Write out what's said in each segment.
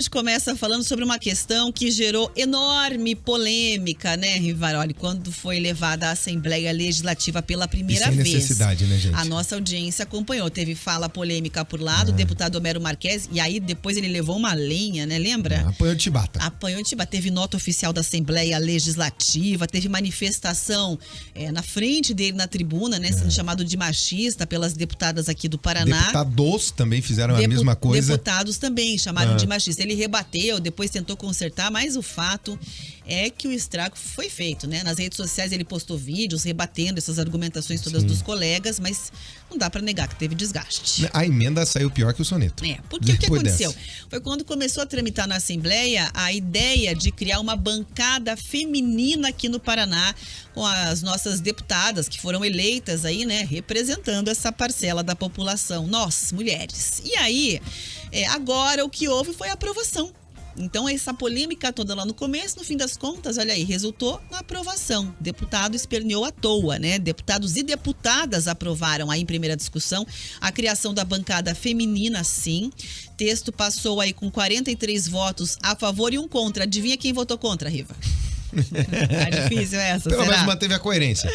A gente começa falando sobre uma questão que gerou enorme polêmica, né, Rivaroli? Quando foi levada à Assembleia Legislativa pela primeira vez. Sem necessidade, né, gente? A nossa audiência acompanhou. Teve fala polêmica por lá do deputado Homero Marques, e aí depois ele levou uma lenha, né? Lembra? Apanhou de chibata. Apanhou de chibata. Teve nota oficial da Assembleia Legislativa, teve manifestação na frente dele na tribuna, né? Sendo chamado de machista pelas deputadas aqui do Paraná. Deputados também fizeram a mesma coisa. Deputados também chamaram de machista. Ele rebateu, depois tentou consertar, mas o fato é que o estrago foi feito, né? Nas redes sociais ele postou vídeos rebatendo essas argumentações todas dos colegas, mas não dá pra negar que teve desgaste. A emenda saiu pior que o soneto. Porque o que aconteceu? Foi quando começou a tramitar na Assembleia a ideia de criar uma bancada feminina aqui no Paraná, com as nossas deputadas que foram eleitas aí, né? Representando essa parcela da população, nós, mulheres. E aí, agora o que houve foi a aprovação. Então, essa polêmica toda lá no começo, no fim das contas, olha aí, resultou na aprovação. Deputado esperneou à toa, né? Deputados e deputadas aprovaram aí em primeira discussão a criação da bancada feminina, sim. Texto passou aí com 43 votos a favor e 1 contra. Adivinha quem votou contra, Riva? Tá difícil essa, Pelo será? menos manteve a coerência.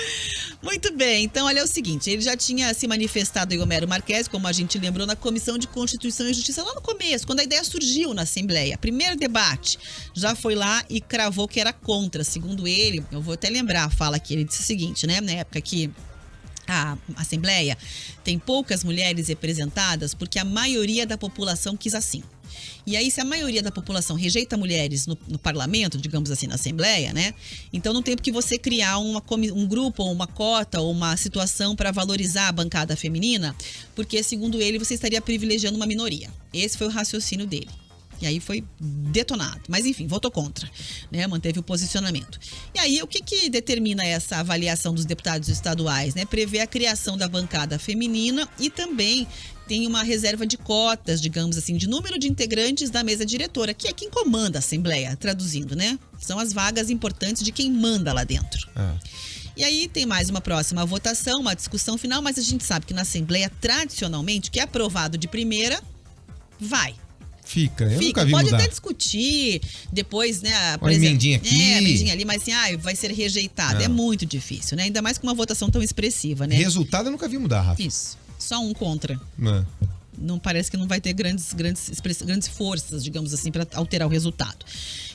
Muito bem, então olha o seguinte, ele já tinha se manifestado em Homero Marques, como a gente lembrou, na Comissão de Constituição e Justiça lá no começo, quando a ideia surgiu na Assembleia. Primeiro debate, já foi lá e cravou que era contra. Segundo ele, eu vou até lembrar a fala que ele disse o seguinte, né, na época que a Assembleia tem poucas mulheres representadas porque a maioria da população quis assim. E aí, se a maioria da população rejeita mulheres no parlamento, digamos assim, na Assembleia, né? Então não tem por que você criar um grupo, ou uma cota, ou uma situação para valorizar a bancada feminina, porque, segundo ele, você estaria privilegiando uma minoria. Esse foi o raciocínio dele. E aí foi detonado. Mas enfim, votou contra, né? Manteve o posicionamento. E aí, o que determina essa avaliação dos deputados estaduais, né? Prevê a criação da bancada feminina e também tem uma reserva de cotas, digamos assim, de número de integrantes da mesa diretora, que é quem comanda a Assembleia, traduzindo, né? São as vagas importantes de quem manda lá dentro. E aí tem mais uma próxima votação, uma discussão final, mas a gente sabe que na Assembleia, tradicionalmente, o que é aprovado de primeira, vai. Fica, nunca vi Pode mudar. até discutir depois, né? Uma emendinha aqui. Emendinha ali, mas assim, vai ser rejeitado. É muito difícil, né? Ainda mais com uma votação tão expressiva, né? Resultado eu nunca vi mudar, Rafa. Isso. Só 1 contra. É. Não parece que não vai ter grandes forças, digamos assim, para alterar o resultado.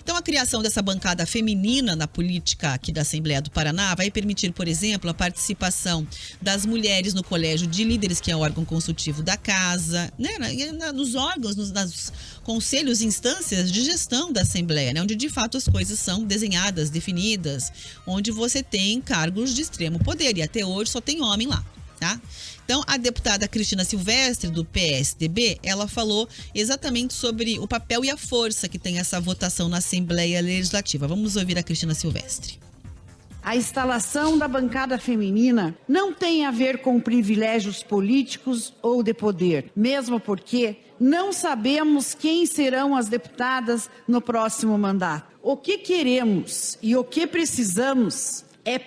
Então, a criação dessa bancada feminina na política aqui da Assembleia do Paraná vai permitir, por exemplo, a participação das mulheres no Colégio de Líderes, que é o órgão consultivo da casa, né? Nos órgãos, nos conselhos e instâncias de gestão da Assembleia, né? Onde de fato as coisas são desenhadas, definidas, onde você tem cargos de extremo poder. E até hoje só tem homem lá, tá? Então, a deputada Cristina Silvestre, do PSDB, ela falou exatamente sobre o papel e a força que tem essa votação na Assembleia Legislativa. Vamos ouvir a Cristina Silvestre. A instalação da bancada feminina não tem a ver com privilégios políticos ou de poder, mesmo porque não sabemos quem serão as deputadas no próximo mandato. O que queremos e o que precisamos é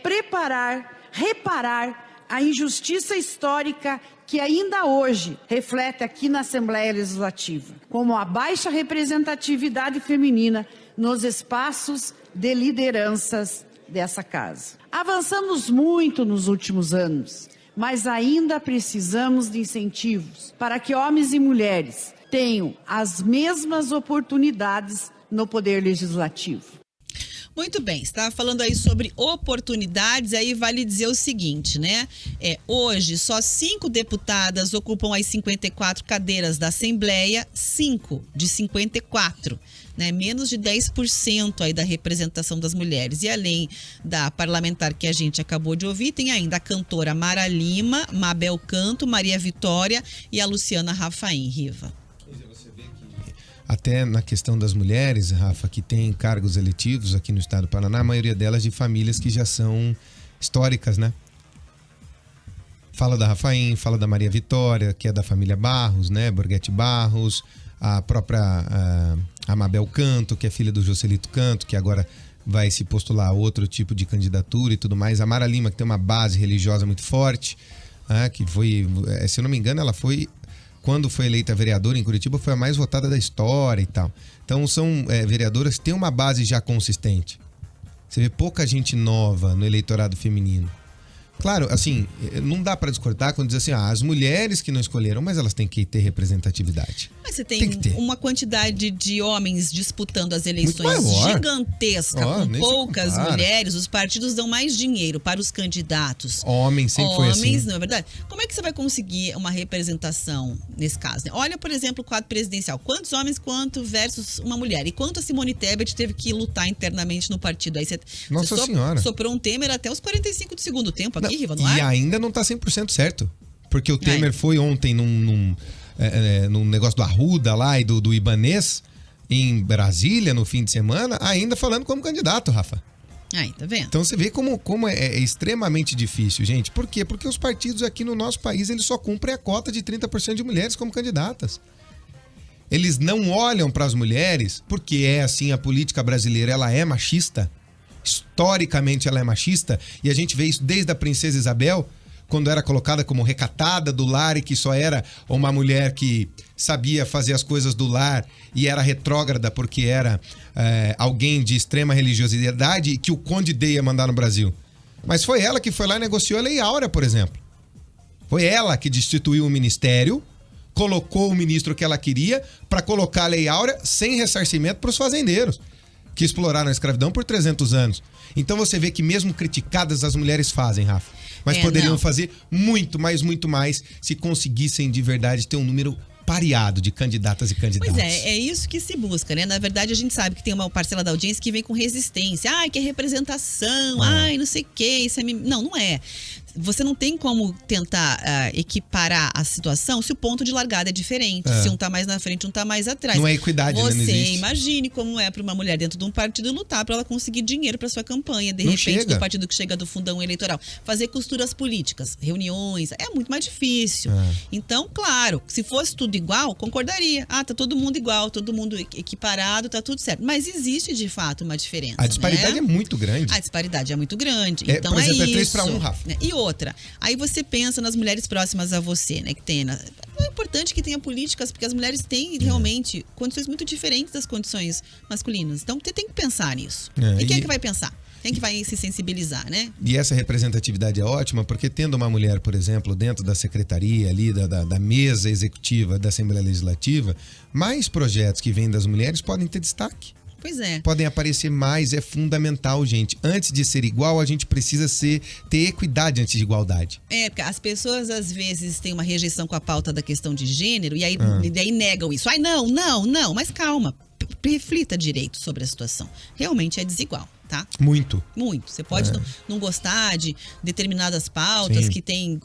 reparar a injustiça histórica que ainda hoje reflete aqui na Assembleia Legislativa, como a baixa representatividade feminina nos espaços de lideranças dessa casa. Avançamos muito nos últimos anos, mas ainda precisamos de incentivos para que homens e mulheres tenham as mesmas oportunidades no poder legislativo. Muito bem, você estava falando aí sobre oportunidades, aí vale dizer o seguinte, né? Hoje, só 5 deputadas ocupam as 54 cadeiras da Assembleia, 5 de 54, né? Menos de 10% aí da representação das mulheres. E além da parlamentar que a gente acabou de ouvir, tem ainda a cantora Mara Lima, Mabel Canto, Maria Vitória e a Luciana Rafaim, Riva. Até na questão das mulheres, Rafa, que tem cargos eletivos aqui no estado do Paraná, a maioria delas de famílias que já são históricas, né? Fala da Rafaim, fala da Maria Vitória, que é da família Barros, né? Borghetti Barros, a própria Mabel Canto, que é filha do Joselito Canto, que agora vai se postular a outro tipo de candidatura e tudo mais. A Mara Lima, que tem uma base religiosa muito forte, que foi, se eu não me engano, ela foi quando foi eleita vereadora em Curitiba, foi a mais votada da história e tal. Então são vereadoras que têm uma base já consistente. Você vê pouca gente nova no eleitorado feminino. Claro, assim, não dá para discordar quando diz assim, as mulheres que não escolheram, mas elas têm que ter representatividade. Mas você tem uma quantidade de homens disputando as eleições gigantesca, com poucas mulheres. Os partidos dão mais dinheiro para os candidatos. Homens, sempre foi assim. Homens, não é verdade? Como é que você vai conseguir uma representação nesse caso? Né? Olha, por exemplo, o quadro presidencial. Quantos homens, quanto versus uma mulher? E quanto a Simone Tebet teve que lutar internamente no partido? Aí Nossa Senhora. Soprou um Temer até os 45 do segundo tempo aqui, Riva, e ainda não tá 100% certo. Porque o Temer foi ontem num negócio do Arruda lá e do Ibanez, em Brasília, no fim de semana, ainda falando como candidato, Rafa. Aí, tá vendo? Então você vê como é extremamente difícil, gente. Por quê? Porque os partidos aqui no nosso país, eles só cumprem a cota de 30% de mulheres como candidatas. Eles não olham para as mulheres, porque é assim, a política brasileira, ela é machista. Historicamente ela é machista, e a gente vê isso desde a princesa Isabel, quando era colocada como recatada do lar e que só era uma mulher que sabia fazer as coisas do lar e era retrógrada porque era alguém de extrema religiosidade e que o Conde D ia mandar no Brasil. Mas foi ela que foi lá e negociou a Lei Áurea, por exemplo. Foi ela que destituiu o ministério, colocou o ministro que ela queria para colocar a Lei Áurea sem ressarcimento para os fazendeiros que exploraram a escravidão por 300 anos. Então você vê que mesmo criticadas as mulheres fazem, Rafa. Mas poderiam fazer muito mais se conseguissem de verdade ter um número pareado de candidatas e candidatos. Pois é isso que se busca, né? Na verdade, a gente sabe que tem uma parcela da audiência que vem com resistência. Ai, que é representação, ai, não sei o quê. Isso é... Não é. Você não tem como tentar equiparar a situação se o ponto de largada é diferente. Se um tá mais na frente, um tá mais atrás. Não é equidade, né? Não existe. Você imagine como é para uma mulher dentro de um partido lutar para ela conseguir dinheiro para sua campanha. De não repente, chega. do partido que chega do fundão eleitoral. Fazer costuras políticas, reuniões, é muito mais difícil. Então, claro, se fosse tudo igual, concordaria. Tá todo mundo igual, todo mundo equiparado, tá tudo certo. Mas existe, de fato, uma diferença. A disparidade é muito grande. A disparidade é muito grande. Então, por exemplo, é 3-1, Rafa. E outra, aí você pensa nas mulheres próximas a você, né? Que tem é importante que tenha políticas, porque as mulheres têm realmente condições muito diferentes das condições masculinas. Então, você tem que pensar nisso. E quem é que vai pensar? Quem que vai se sensibilizar, né? E essa representatividade é ótima, porque tendo uma mulher, por exemplo, dentro da secretaria ali, da mesa executiva da Assembleia Legislativa, mais projetos que vêm das mulheres podem ter destaque. Pois é. Podem aparecer mais, é fundamental, gente. Antes de ser igual, a gente precisa ter equidade antes de igualdade. Porque as pessoas, às vezes, têm uma rejeição com a pauta da questão de gênero e aí negam isso. Não, mas calma. Reflita direito sobre a situação. Realmente é desigual, tá? Muito. Você pode não gostar de determinadas pautas que tem...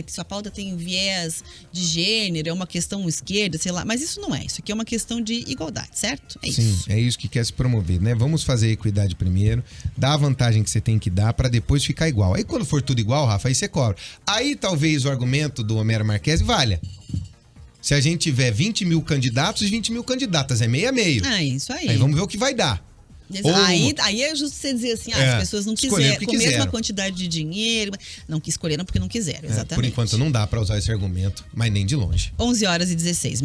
sua pauta tem viés de gênero, é uma questão esquerda, sei lá. Mas isso não é. Isso aqui é uma questão de igualdade, certo? É isso. Sim, é isso que quer se promover, né? Vamos fazer a equidade primeiro, dar a vantagem que você tem que dar pra depois ficar igual. Aí quando for tudo igual, Rafa, aí você cobra. Aí talvez o argumento do Homero Marques valha. Se a gente tiver 20 mil candidatos e 20 mil candidatas, é meio a meio. Isso aí. Aí vamos ver o que vai dar. Aí é justo você dizer assim, as pessoas não quiseram, com a mesma quantidade de dinheiro, não escolheram porque não quiseram, exatamente. Por enquanto não dá para usar esse argumento, mas nem de longe. 11h16.